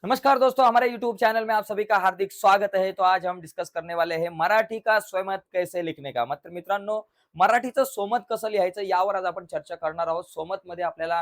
नमस्कार दोस्तों, हमारे YouTube चैनल में आप सभी का हार्दिक स्वागत है। तो आज हम डिस्कस करने वाले हैं मराठी का स्वमत कैसे लिखने का। मात्र मित्रांनो, मराठीचं स्वमत कसं लिहायचं यावर आज आपण चर्चा करणार आहोत. स्वमतमध्ये आपल्याला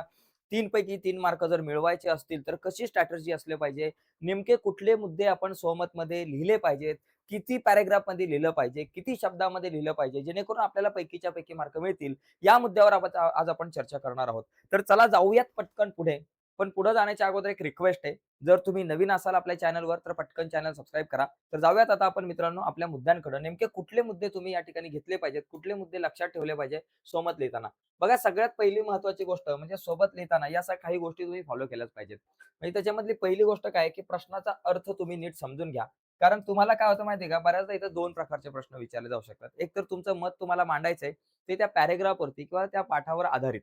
3 पैकी 3 मार्क जर मिळवायचे असतील तर कशी स्ट्रॅटेजी असली पाहिजे, नेमके कुठले मुद्दे आपण स्वमतमध्ये लिहिले पाहिजेत, किती पॅराग्राफमध्ये लिहिलं पाहिजे, किती शब्दामध्ये लिहिलं पाहिजे, जेणेकरून आपल्याला पैकीच्या पैकी मार्क मिळतील. या मुद्द्यावर आज आपण चर्चा करणार आहोत. तर चला जाऊयात पटकन पुढे. पण पुढे जाण्याच्या अगोदर एक रिक्वेस्ट आहे. जर तुम्ही नवीन असाल आपल्या चॅनलवर तर पटकन चॅनल सबस्क्राईब करा. तर जाऊयात आता आपण मित्रांनो आपल्या मुद्द्यांकडे. नेमके कुठले मुद्दे तुम्ही या ठिकाणी घेतले पाहिजेत, कुठले मुद्दे लक्षात ठेवले पाहिजे सोबत लिहिताना. बघा सगळ्यात पहिली महत्त्वाची गोष्ट म्हणजे सोबत लिहिताना या काही गोष्टी तुम्ही फॉलो केल्याच पाहिजेत. म्हणजे त्याच्यामधली पहिली गोष्ट काय आहे, की प्रश्नाचा अर्थ तुम्ही नीट समजून घ्या. कारण तुम्हाला काय होतं माहिती का, बऱ्याचदा इथं 2 प्रकारचे प्रश्न विचारले जाऊ शकतात. एक तर तुमचं मत तुम्हाला मांडायचंय, ते त्या पॅराग्राफवरती किंवा त्या पाठावर आधारित,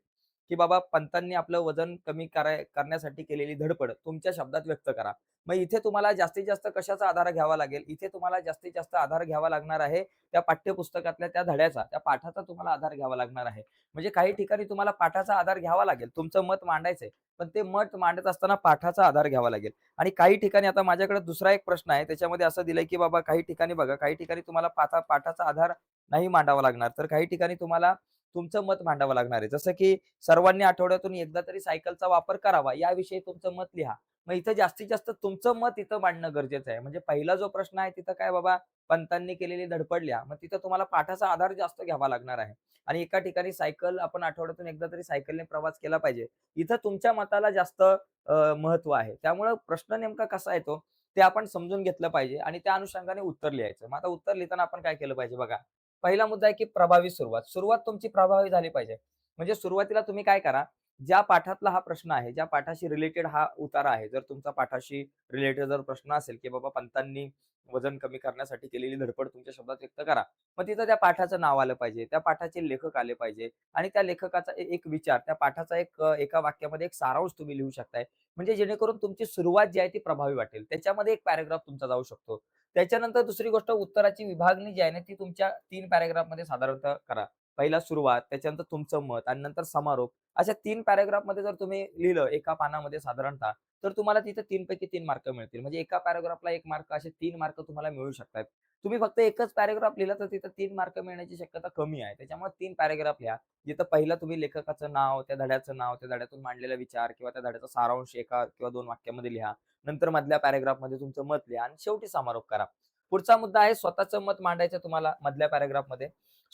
की बाबा पंतांनी आपलं वजन कमी करण्यासाठी केलेली धडपड तुमच्या शब्दात व्यक्त करा. मग इथे तुम्हाला जास्तीत जास्त कशाचा आधार घ्यावा लागेल? इथे तुम्हाला जास्तीत जास्त आधार घ्यावा लागणार आहे त्या पाठ्यपुस्तकातल्या त्या धड्याचा, त्या पाठाचा तुम्हाला आधार घ्यावा लागणार आहे. म्हणजे काही ठिकाणी तुम्हाला पाठाचा आधार घ्यावा लागेल. तुमचं मत मांडायचंय, पण ते मत मांडत असताना पाठाचा आधार घ्यावा लागेल. आणि काही ठिकाणी आता माझ्याकडे दुसरा एक प्रश्न आहे. त्याच्यामध्ये असं दिलंय, की बाबा काही ठिकाणी बघा, काही ठिकाणी तुम्हाला पाठाचा आधार नाही मांडावा लागणार. तर काही ठिकाणी तुम्हाला तुमचं मत मांडावं लागणार आहे. जसं की सर्वांनी आठवड्यातून एकदा तरी सायकलचा वापर करावा, याविषयी तुमचं मत लिहा. मग इथं जास्तीत जास्त तुमचं मत इथं मांडणं गरजेचं आहे. म्हणजे पहिला जो प्रश्न आहे तिथं काय बाबा पंतांनी केलेली धडपड लिहा. मग तिथं तुम्हाला पाठाचा आधार जास्त घ्यावा लागणार आहे. आणि एका ठिकाणी सायकल आपण आठवड्यातून एकदा तरी सायकलने प्रवास केला पाहिजे. इथं तुमच्या मताला जास्त महत्त्व आहे. त्यामुळं प्रश्न नेमका कसा येतो ते आपण समजून घेतलं पाहिजे आणि त्या अनुषंगाने उत्तर लिहायचं. मग आता उत्तर लिहिताना आपण काय केलं पाहिजे बघा. पहिला मुद्दा आहे की प्रभावी सुरुवात. सुरुवात तुमची प्रभावी झाली पाहिजे. म्हणजे सुरुवातीला तुम्ही काय करा, ज्या पाठातला हा प्रश्न आहे, ज्या पाठाशी रिलेटेड हा उतारा आहे, जर तुमचा पाठाशी रिलेटेड जर प्रश्न असेल, की बाबा पंतांनी वजन कमी करण्यासाठी केलेली धडपड तुमच्या शब्दात व्यक्त करा. मग तिथं त्या पाठाचं नाव आलं पाहिजे, त्या पाठाचे लेखक आले पाहिजे आणि त्या लेखकाचा एक विचार, त्या पाठाचा एका वाक्यामध्ये एक सारांश तुम्ही लिहू शकताय. म्हणजे जेणेकरून तुमची सुरुवात जी आहे ती प्रभावी वाटेल. त्याच्यामध्ये एक पॅराग्राफ तुमचा जाऊ शकतो. त्याच्यानंतर दुसरी गोष्ट उत्तराची विभागणी जी आहे ना, ती तुमच्या 3 पॅराग्राफमध्ये साधारणतः करा. पहिला सुरुवात, त्याच्यानंतर तुमचं मत आणि नंतर समारोप. अशा 3 पॅराग्राफमध्ये जर तुम्ही लिहिलं एका पानामध्ये साधारणतः, तर तुम्हाला तिथे 3 पैकी 3 मार्क मिळतील. म्हणजे एका पॅराग्राफला 1 मार्क असे 3 मार्क तुम्हाला मिळू शकतात. तुम्ही फक्त एकच पॅराग्राफ लिहिला तर तिथं 3 मार्क मिळण्याची शक्यता कमी आहे. त्याच्यामुळे 3 पॅराग्राफ लिहा. जिथं पहिला तुम्ही लेखकाचं नाव, त्या धड्याचं नाव, त्या धड्यातून मांडलेला विचार किंवा त्या धड्याचा सारांश एका किंवा 2 वाक्यामध्ये लिहा. नंतर मधल्या पॅराग्राफमध्ये तुमचं मत लिहा आणि शेवटी समारोप करा. पुढचा मुद्दा आहे स्वतःचं मत मांडायचं तुम्हाला मधल्या पॅराग्राफमध्ये.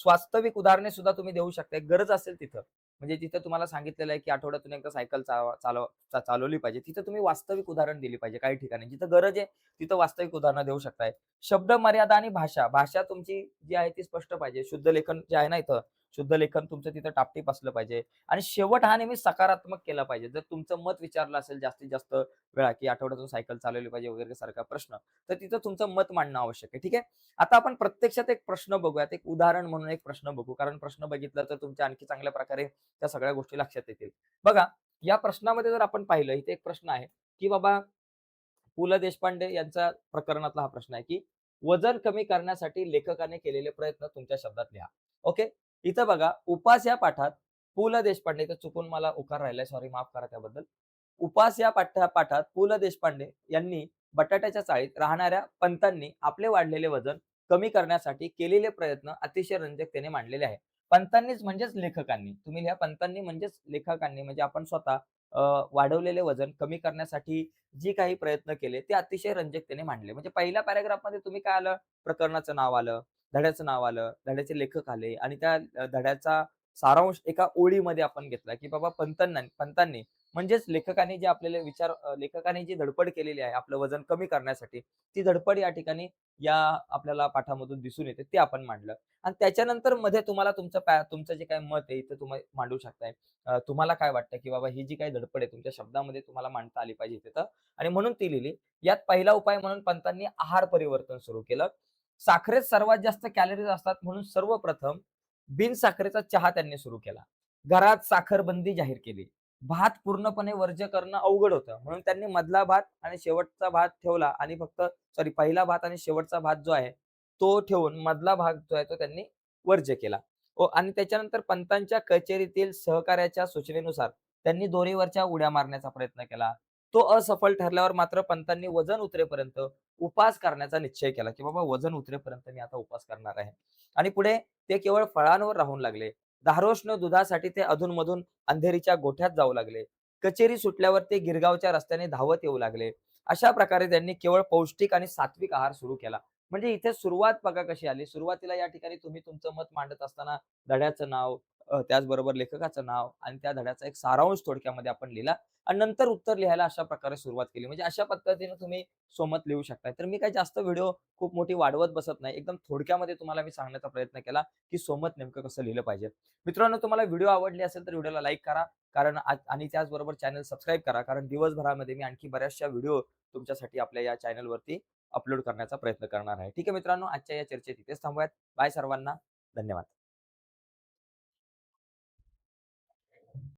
वास्तविक उदाहरणे सुद्धा तुम्ही देऊ शकता. गरज असेल तिथं. म्हणजे जिथं तुम्हाला सांगितलेलं आहे, की आठवड्यातून एकदा सायकल चालवली पाहिजे. तिथं तुम्ही वास्तविक उदाहरण दिली पाहिजे काही ठिकाणी. जिथं गरज आहे, तिथं वास्तविक उदाहरणं देऊ शकताय. शब्द मर्यादा आणि भाषा. भाषा तुमची जी आहे ती स्पष्ट पाहिजे. शुद्ध लेखन जे आहे ना इथं, शुद्ध लेखन तुमचं तिथं टापटीप असलं पाहिजे आणि शेवट हा नेहमी सकारात्मक केला पाहिजे. जर तुमचं मत विचारलं असेल जास्तीत जास्त वेळा, की आठवड्यातून सायकल चालवली पाहिजे वगैरे सारखा प्रश्न, तर तिथं तुमचं मत मांडणं आवश्यक आहे. ठीक आहे. आता आपण प्रत्यक्षात एक प्रश्न बघूयात. एक उदाहरण म्हणून एक प्रश्न बघू. कारण प्रश्न बघितला तर तुमच्या आणखी चांगल्या प्रकारे त्या सगळ्या गोष्टी लक्षात येतील. बघा, या प्रश्नामध्ये जर आपण पाहिलं, इथे एक प्रश्न आहे, की बाबा पु. ल. देशपांडे यांचा प्रकरणातला हा प्रश्न आहे, की वजन कमी करण्यासाठी लेखकाने केलेले प्रयत्न तुमच्या शब्दात लिहा. ओके. इथं बघा, उपास या पाठात पु. ल. देशपांडे, इथं चुकून मला उकार राहिलाय, सॉरी माफ करा त्याबद्दल. उपास या पाठात पु. ल. देशपांडे यांनी बटाट्याच्या चाळीत राहणाऱ्या पंतांनी आपले वाढलेले वजन कमी करण्यासाठी केलेले प्रयत्न अतिशय रंजकतेने मांडलेले आहे. पंतांनीच म्हणजेच लेखकांनी. तुम्ही लिहा पंतांनी म्हणजेच लेखकांनी म्हणजे आपण स्वतः वाढवलेले वजन कमी करण्यासाठी जे काही प्रयत्न केले ते अतिशय रंजकतेने मांडले. म्हणजे पहिल्या पॅराग्राफमध्ये तुम्ही काय आलं, प्रकरणाचं नाव आलं, धड्याचं नाव आलं, धड्याचे लेखक आले आणि त्या धड्याचा सारांश एका ओळीमध्ये आपण घेतला, की बाबा पंतांनी म्हणजेच लेखकाने जे आपल्याला विचार लेखकाने जी धडपड केलेली आहे आपलं वजन कमी करण्यासाठी, ती धडपड या ठिकाणी या आपल्याला पाठामधून दिसून येते, ते आपण मांडलं. आणि त्याच्यानंतर मध्ये तुम्हाला तुमचं जे काही मत आहे इथे तुम्ही मांडू शकताय. तुम्हाला काय वाटतं, की बाबा ही जी काही धडपड आहे तुमच्या शब्दामध्ये तुम्हाला मांडता आली पाहिजे तिथं आणि म्हणून ती लिहिली. यात पहिला उपाय म्हणून पंतांनी आहार परिवर्तन सुरू केलं. साखरेत सर्वात जास्त कॅलरीज असतात म्हणून सर्वप्रथम बिनसाखरेचा चहा त्यांनी सुरू केला. घरात साखरबंदी जाहीर केली. भात पूर्णपणे वर्ज्य करणं अवघड होतं. म्हणून त्यांनी मधला भात आणि शेवटचा भात ठेवला आणि फक्त पहिला भात आणि शेवटचा भात जो आहे, तो ठेवून मधला भाग जो आहे तो त्यांनी वर्ज्य केला. आणि त्याच्यानंतर पंतांच्या कचेरीतील सहकार्याच्या सूचनेनुसार त्यांनी दोरीवरच्या उड्या मारण्याचा प्रयत्न केला. तो असफल ठरल्यावर मात्र पंतांनी वजन उतरेपर्यंत उपास करण्याचा निश्चय केला, की बाबा वजन उतरेपर्यंत मी आता उपास करणार आहे. आणि पुढे ते केवळ फळांवर राहून लागले. धारोष्ण दुधासाठी ते अधूनमधून अंधेरीच्या गोठ्यात जाऊ लागले. कचेरी सुटल्यावर ते गिरगावच्या रस्त्याने धावत येऊ लागले. अशा प्रकारे त्यांनी केवळ पौष्टिक आणि सात्विक आहार सुरू केला. म्हणजे इथे सुरुवात बघा कशी आली. सुरुवातीला या ठिकाणी तुम्ही तुमचं मत मांडत असताना धड्याचं नाव, त्याचबरोबर लेखकाचं नाव आणि त्या धड्याचा एक सारांश थोडक्यामध्ये आपण लिहिला आणि नंतर उत्तर लिहायला अशा प्रकारे सुरुवात केली. म्हणजे अशा पद्धतीने तुम्ही सोमत लिहू शकता. तर मी काही जास्त व्हिडिओ खूप मोठी वाढवत बसत नाही. एकदम थोडक्यामध्ये तुम्हाला मी सांगण्याचा प्रयत्न केला, की सोमत नेमकं कसं लिहिलं पाहिजे. मित्रांनो, तुम्हाला व्हिडिओ आवडली असेल तर व्हिडिओला लाईक करा. कारण आणि त्याचबरोबर चॅनल सबस्क्राईब करा. कारण दिवसभरामध्ये मी आणखी बऱ्याचशा व्हिडिओ तुमच्यासाठी आपल्या या चॅनलवरती अपलोड करण्याचा प्रयत्न करणार आहे. ठीक आहे मित्रांनो, आजच्या या चर्चेत इथेच थांबूयात. बाय सर्वांना. धन्यवाद.